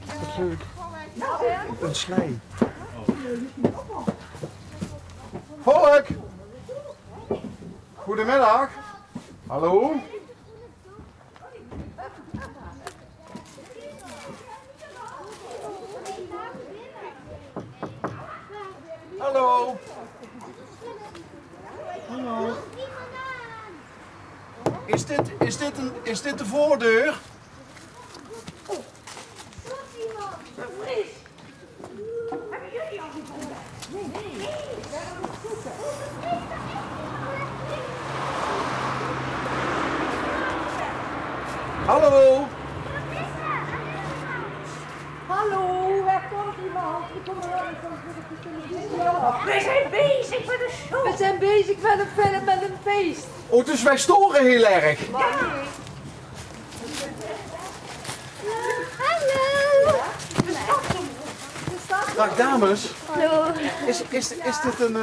Wat leuk. Op een slee. Volk! Goedemiddag. Hallo? Hallo? Hallo? Is dit de voordeur? Hallo? Hallo, er komt iemand. Ik kom er aan. We zijn bezig met een show. We zijn bezig met een film, met een feest. Oh, dus wij storen heel erg. Ja. Hallo. Dag dames. Hallo. Is dit een...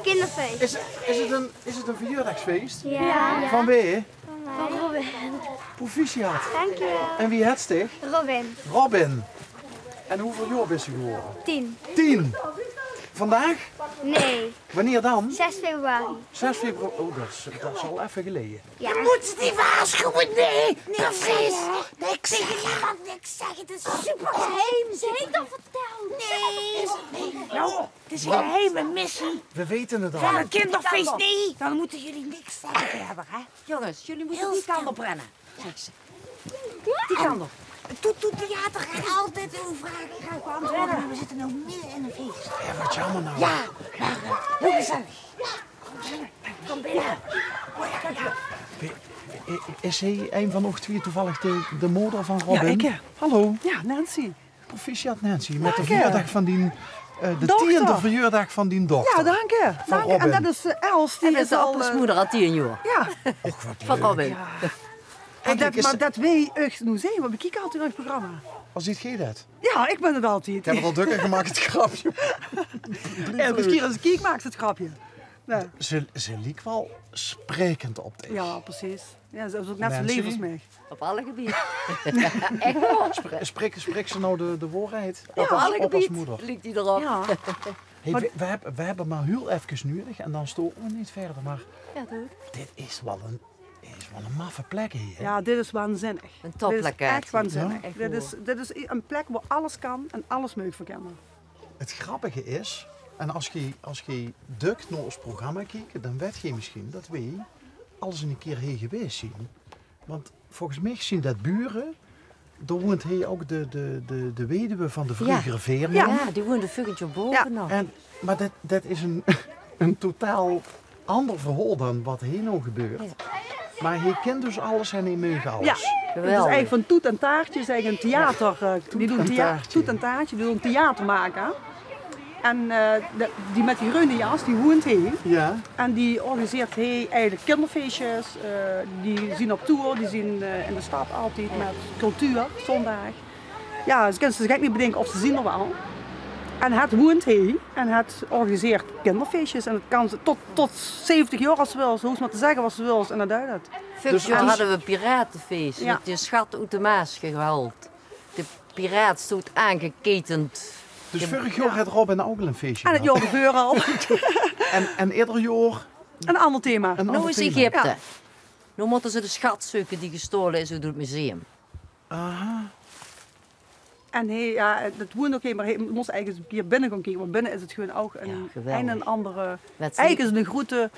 Kinderfeest. Is het een verjaardagsfeest? Ja. Van wie? Van Robin. Proficiat. Dankjewel. En wie het zich? Robin. Robin. En hoeveel jaar is ze geworden? 10. 10. Vandaag? Nee. Wanneer dan? 6 februari. 6 februari. Oh, dat is al even geleden. Ja. Je moet ze niet waarschuwen, nee. Precies. Niks zeggen, je mag niks zeggen. Het is super geheim. Ze heeft al verteld. Nee. Nou, het is een geheime missie. We weten het al. Van een kinderfeest, nee. Dan moeten jullie niks zeggen hebben, hè. Jongens, jullie moeten Heel die stil. kant op rennen, zegt ze. Die kant op. Doet theater en altijd uw vragen graag beantwoorden. Maar we zitten nu midden in een feest. Ja, wat jammer nou. Ja, maar heel gezellig. Kom binnen. Is hij een van ons twee toevallig de moeder van Robin? Ja, ik hè. Hallo. Ja, Nancy. Proficiat Nancy. Met de Dank je. verjaardag van die... de Dochter. 10e verjaardag van die dochter. Ja, dank je. Dank je. En Robin. dat is Els, die En is de al... oppermoeder al 10 jaar. Ja, Och, wat Van leuk. Robin. Eigenlijk maar dat weet echt nu zeggen, want we kijken altijd naar het programma. Als ziet gij dat? Ja, ik ben het altijd. Ik heb het al drukker gemaakt, het grapje. Elke keer als ik kijk, maakt het grapje. Ja, Ze liep wel sprekend op deze. ja precies. Ja, ze is ook net zo Nancy? levensmeg. Op alle gebieden. Echt waar. Spreekt ze nou de waarheid? Op alle Op als gebieden moeder. liegt hij erop. Ja, Hey, we hebben maar heel even nodig en dan storen we niet verder. Maar Ja, doe. dit is wel een maffe plek hier. ja, dit is waanzinnig. Een topplek, Dit is echt waanzinnig. Ja, echt Dit is een plek waar alles kan en alles meuk voor kinderen. Het grappige is, en als je dukt naar ons programma kijkt, dan weet je misschien dat wij alles een keer hier geweest zijn. Want volgens mij zien dat buren, daar woont hier ook de weduwe van de vroegere Veerman. Ja, die woont een vuggetje boven nog. Maar dat is een totaal ander verhaal dan wat hier nou gebeurt. Ja. Maar hij kent dus alles en hij meug alles. Ja, het is Geweldig. eigenlijk van Toet en Taartje, is eigenlijk een theater. Die doen en Taartje. Toet en Taartje, die doen een theater maken. En die met die groene jas, die woont hier. Ja. En die organiseert hij eigenlijk kinderfeestjes. Die zien op tour, die zien in de stad altijd met cultuur, zondag. Ja, ze kunnen zich gek niet bedenken of ze zien er wel. En het woont hij en het organiseert kinderfeestjes. En het kan ze tot 70 jaar als ze wil, zo is maar te zeggen wat ze wil. En dat duidt het. Vorig jaar hadden we een piratenfeest Ja. met de schat uit de Maas gehaald. De piraat stond aangeketend. Dus vorig jaar had Robin ook al een feestje En het gehad. jaar gebeuren al. En ieder jaar Een ander thema. een Nu ander is thema. Egypte. Ja. Nu moeten ze de schat zoeken die gestolen is uit het museum. Aha. En dat woont ook maar hij moest eigenlijk eens een keer binnen gaan kijken. Want binnen is het gewoon ook een, geweldig. een andere... Wat Eigenlijk is het een grote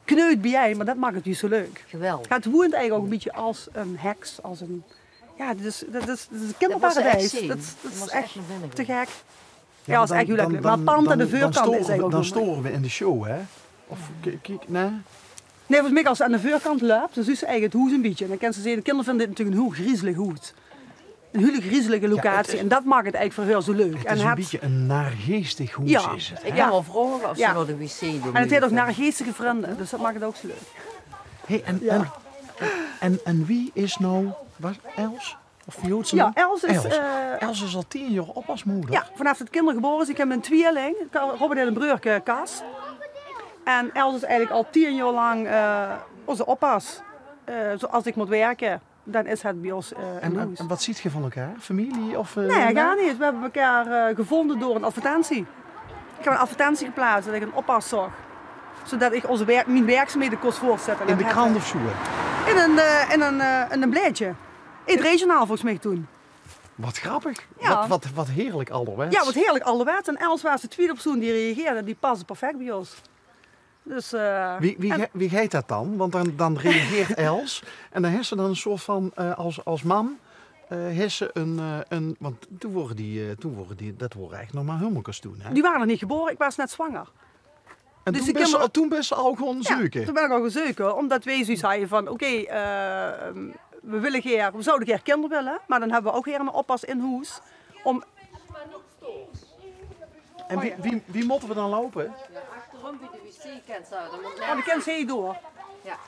kneut bij jij, maar dat maakt het niet zo leuk. Geweldig. Het woont eigenlijk ook een beetje als een heks, als een... Ja, dat is een Dat was echt kinderparadijs. zien. Dat Dat is was echt echt naar binnen te gaan. gek. Ja, dat is echt heel leuk. Maar pand aan de voorkant is eigenlijk ook Dan nog mooi. storen we in de show, hè? Of kijk, nee? Nee, volgens mij als ze aan de voorkant loopt, dan ziet ze eigenlijk het hoes een beetje. En dan kan ze zeggen, de kinderen vinden dit natuurlijk een heel griezelig hoes. Een hele griezelige locatie. En dat maakt het eigenlijk voor heel zo leuk. Het is een beetje een naargeestig hoes Ja. is het. Ik Hè? kan wel vragen of Ja. ze naar de wc doen. En het heeft ook naargeestige vrienden, dus dat maakt het ook zo leuk. Hey, Ja. en wie is nou... Wat, Els? Of Joodse? Ja, Els is... Els is al 10 jaar op als moeder. Ja, vanaf het kinderen geboren is. Ik heb een tweeling, Robin en een broertje, Kas. En Els is eigenlijk al 10 jaar lang onze oppas. Zoals ik moet werken. dan is het bij ons in huis. En wat ziet je van elkaar? Familie? Of, Nee, gar niet. We hebben elkaar gevonden door een advertentie. Ik heb een advertentie geplaatst dat ik een oppas zag. Zodat ik mijn werkzaamheden kon voortzetten. In de krant of zo? In een blaadje. In het regionaal volgens mij toen. Wat grappig. Ja. Wat heerlijk ouderwets. Ja, wat heerlijk ouderwets. En Els was de tweede persoon die reageerde. Die paste perfect bij ons. Dus, Wie heet dat dan? Want dan reageert Els. En dan heeft ze dan een soort van, als mam, heeft ze een... Want toen worden die, dat worden eigenlijk nog maar hummelkes toen. Hè? Die waren nog niet geboren. Ik was net zwanger. En dus toen best ze al gewoon zeuken. Ja, toen ben ik al gaan zeuken. Omdat wij zoiets hadden van, we zouden graag kinderen willen. Maar dan hebben we ook weer een oppas in huis. En wie moeten we dan lopen? Ja, achterom bij de wc-kant zouden. De kent ze door.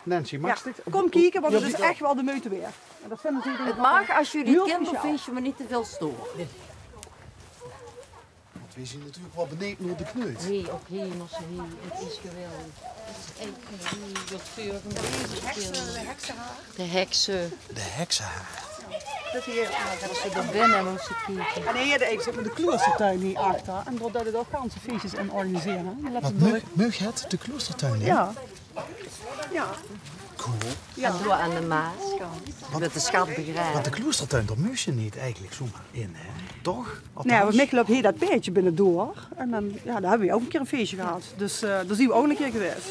Nancy, mag Ja. ik? Kom kijken, want het is echt wel de meute weer. En dat vinden ze Het mag als jullie heel het speciaal. kinderfeestje maar niet te veel storen. Want we zien natuurlijk wel beneden door de kneut. Hé, ook hemels, het is geweldig. Het is echt wat vurig en bezig. De heksen. De heksenhaar. Dat hier. Als ze er binnen moesten kijken. En hier ik zit met de kloostertuin hier achter. En doordat het ook ganse feestjes in organiseren. Wat mug het? De kloostertuin, hè? Ja. Ja. Cool. En door aan de Maaskant. Met de schat begraven. Want de kloostertuin, daar mug je niet eigenlijk zomaar in, hè? Toch? Nou, we mikken op hier dat peertje binnendoor. En dan, daar hebben we ook een keer een feestje gehad. Dus daar zien we ook een keer geweest.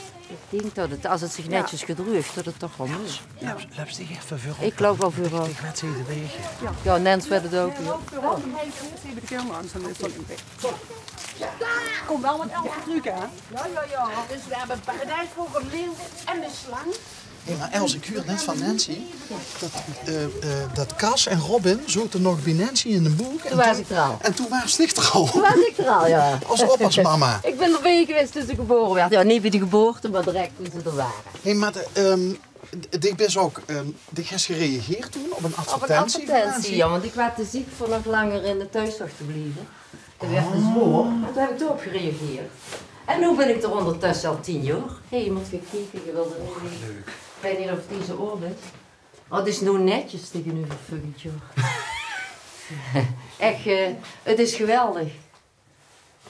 Ik denk dat het, als het zich netjes gedruigt, dat het toch wel moet. Laat zich even voor op. Ik loop wel voor op. Ik werd ze de wegen. Ja, Nens werd het ook. Even de camera aan, dan is dat een beetje. Kom wel met 11 trucken, hè? Ja. Dus we hebben paradijsvogel, leeuw en de slang. Hé, maar Els, ik hoorde net van Nancy dat Cas en Robin zochten nog bij Nancy in een boek. Toen was ik er al. En toen waren ze er al. Toen was ik er al, ja. Als oppasmama. Ik ben erbij geweest toen ze geboren werd. Ja, niet bij de geboorte, maar direct toen ze er waren. Hé, maar ik ben ook, ik heb gereageerd toen op een Op een advertentie. van advertentie, Nancy. ja, want ik werd te ziek voor nog langer in de thuiszorg te blijven. Dat werd te zwaar. En toen heb ik erop gereageerd. En nu ben ik er ondertussen al 10 jaar. Hé, je moet weer kijken, je wilde er niet. Leuk. Ik weet niet of het deze oor is. Oh, het is nu netjes tegen u verfuggend, joh. Echt, het is geweldig.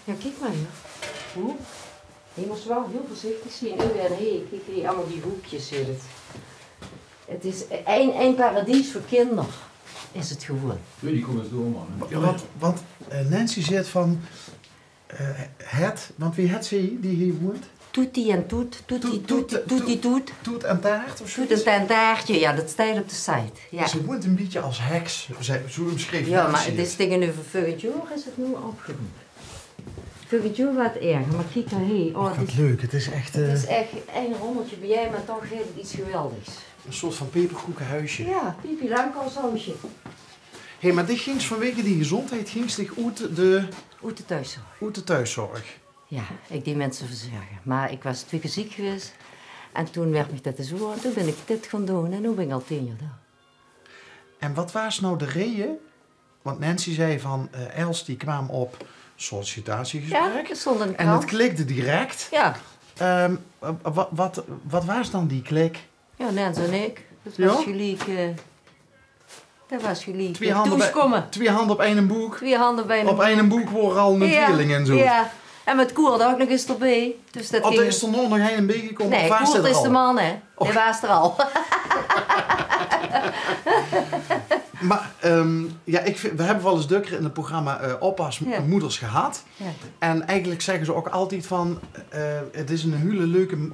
Ja, kijk maar, joh. Hoe? Je moest wel heel voorzichtig zien. Kijk hier, allemaal die hoekjes in het. Het is een paradies voor kinderen. Is het gewoon. Die komt eens door, man. Ja, want Nancy zegt van want wie het ze die hier woont? Toetie en toet, toetie toet. Toet en taart of zo? Toet en taartje, ja, dat staat op de site. Ja, Ze woont een beetje als heks, zo omschreef ja maar Nancy het is tegen een vervuggend jaar is het nu opgeroepen. Vervuggend jaar wat erger, maar kijk daar heen. Oh, Wat leuk, het is echt het is echt een rommeltje bij jij, maar toch heeft het iets geweldigs. een soort van peperkoekenhuisje. Ja, Pipi Langkous-huisje. Hé, maar dit ging vanwege die gezondheid ging zich uit de thuiszorg. Ja, ik die mensen verzorgen. Maar ik was 2 keer ziek geweest. En toen werd me dat te zwaar. En toen ben ik dit gaan doen. En nu ben ik al 10 jaar daar. En wat was nou de reden? Want Nancy zei van Els die kwam op sollicitatiegesprek. Ja, dat stond in de En het krant. klikte direct. Ja, Wat was dan die klik? ja, Nens en ik. Dat Ja? was gelijk... dat was gelijk. Twee handen op één boek. 2 handen bij Op één boek worden al een tweeling en zo. Ja, en met Koert ook nog eens erbij. Dus dat Of ging... is er nog een beetje gekomen? Nee, of was Koert het er is de al? man, hè. Hij was er al. Maar we hebben wel eens dukker in het programma oppasmoeders gehad. Ja. En eigenlijk zeggen ze ook altijd van, het is een hele leuke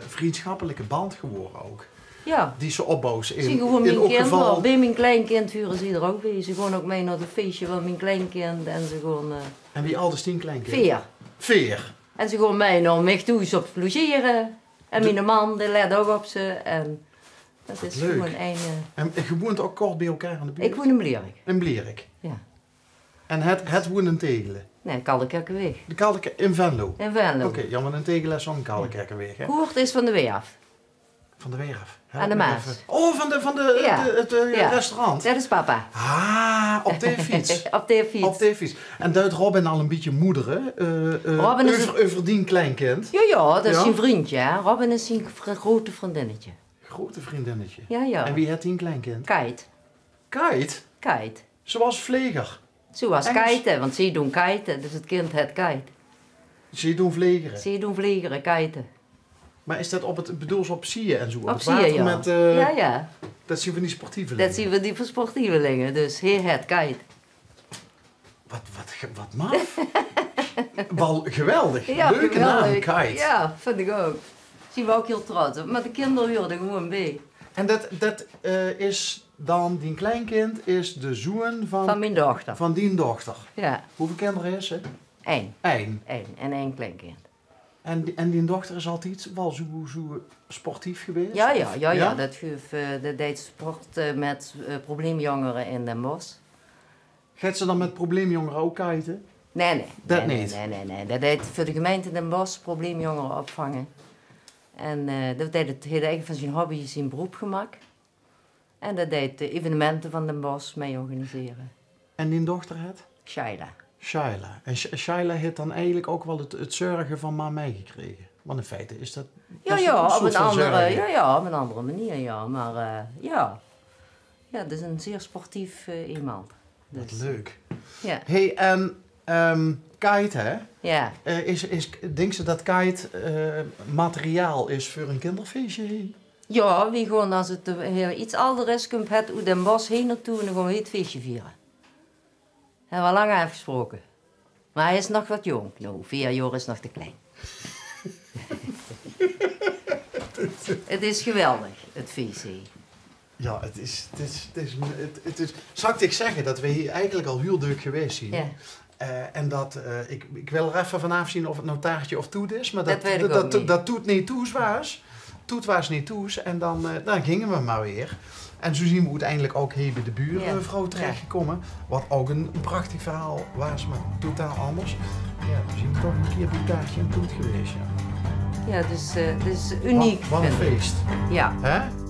vriendschappelijke band geworden ook. Ja. Die ze opbouwt. Zie gewoon mijn kind, bij mijn kleinkind huren ze er ook bij. Ze gaan ook mee naar de feestje van mijn kleinkind en ze gaan... En wie ouders 10 kleinkinderen? 4. Veer. En ze gaan mee naar mij toe op het logeren. En mijn man, die let ook op ze. En dat is Leuk. gewoon een... En je woont ook kort bij elkaar aan de buurt? Ik woon in Blerik. In Blerik. Ja. En het woont in Tegelen? Nee, Kaldekerkenweg. De Kaldekerk in Venlo? In Venlo. Oké, ja, maar in Tegelen is zo'n Kaldekerkenweg, hè? Koert is van de Weeraf. Van de Weeraf. Aan de Maas. Oh, van het Ja. restaurant. Dat is papa. Ah, op de fiets. Op de fiets. Op de fiets. En duidt Robin al een beetje moederen? Robin is over die kleinkind. Ja, dat is Ja? zijn vriendje. Hè. Robin is zijn grote vriendinnetje. grote vriendinnetje. Ja, ja. En wie had die een kleinkind? Kite. Kite? Kite. Zoals vleger. Zoals Engels? kiten, want ze doen kiten, dus het kind het kite. Zie je doen vlegeren. Ze doen vliegeren, kiten. Maar is dat op het, bedoel ze op Sieën en zo? Op het Zie je, water ja. met, Ja, ja. dat zien we die sportieve Dat zien we die voor sportievelingen, dus hier het kite. Wat maf. Wel geweldig. Ja, Leuke naam, geweldig. Kite. Ja, vind ik ook. Zien we ook heel trots op. Maar de kinderen hoorden gewoon bij. En dat is dan, die kleinkind is de zoon Van mijn dochter. van die dochter. Ja, Hoeveel kinderen is ze? 1. Eén. 1 en 1 kleinkind. En die dochter is altijd wel zo sportief geweest? Ja, Of- ja, ja, ja. Dat deed sport met probleemjongeren in Den Bosch. Gaat ze dan met probleemjongeren ook kiten? Nee. Dat nee, niet? Nee. Dat deed voor de gemeente Den Bosch probleemjongeren opvangen. En dat deed het hele eigen van zijn hobby, zijn beroep gemaakt. En dat deed de evenementen van Den Bosch mee organiseren. En die dochter het? Shaila. Shaila. En Shaila heeft dan eigenlijk ook wel het zorgen van ma meegekregen. Want in feite is dat... dat is Ja, een op soort een van andere, zorgen. ja, op een andere manier, ja. Maar ja. Ja, dat is een zeer sportief iemand. Wat Dus, leuk. ja. Hey, en kite, hè? Ja. Denk ze dat kite materiaal is voor een kinderfeestje? Ja, wie gewoon als het iets ouder is, komt het uit Den Bosch heen naartoe en dan gaan we het feestje vieren. Hebben we lang afgesproken. Maar hij is nog wat jong. Nou, 4 jaar is nog te klein. Het is geweldig, het feestje. Ja, het is... Zal ik zeggen dat we hier eigenlijk al heel leuk geweest zijn? Ja. En dat, ik wil er even vanaf zien of het nou taartje of toet is, maar Dat weet ik ook niet. dat toet niet toes was. Toet was niet toes en dan gingen we maar weer. En zo zien we uiteindelijk ook hier bij de buurvrouw terechtgekomen. Wat ook een prachtig verhaal was, maar totaal anders. Ja, we zien toch een keer bij taartje en toet geweest. Ja. Ja, dus het is uniek. Wat een vind ik. feest. Ja. Hè?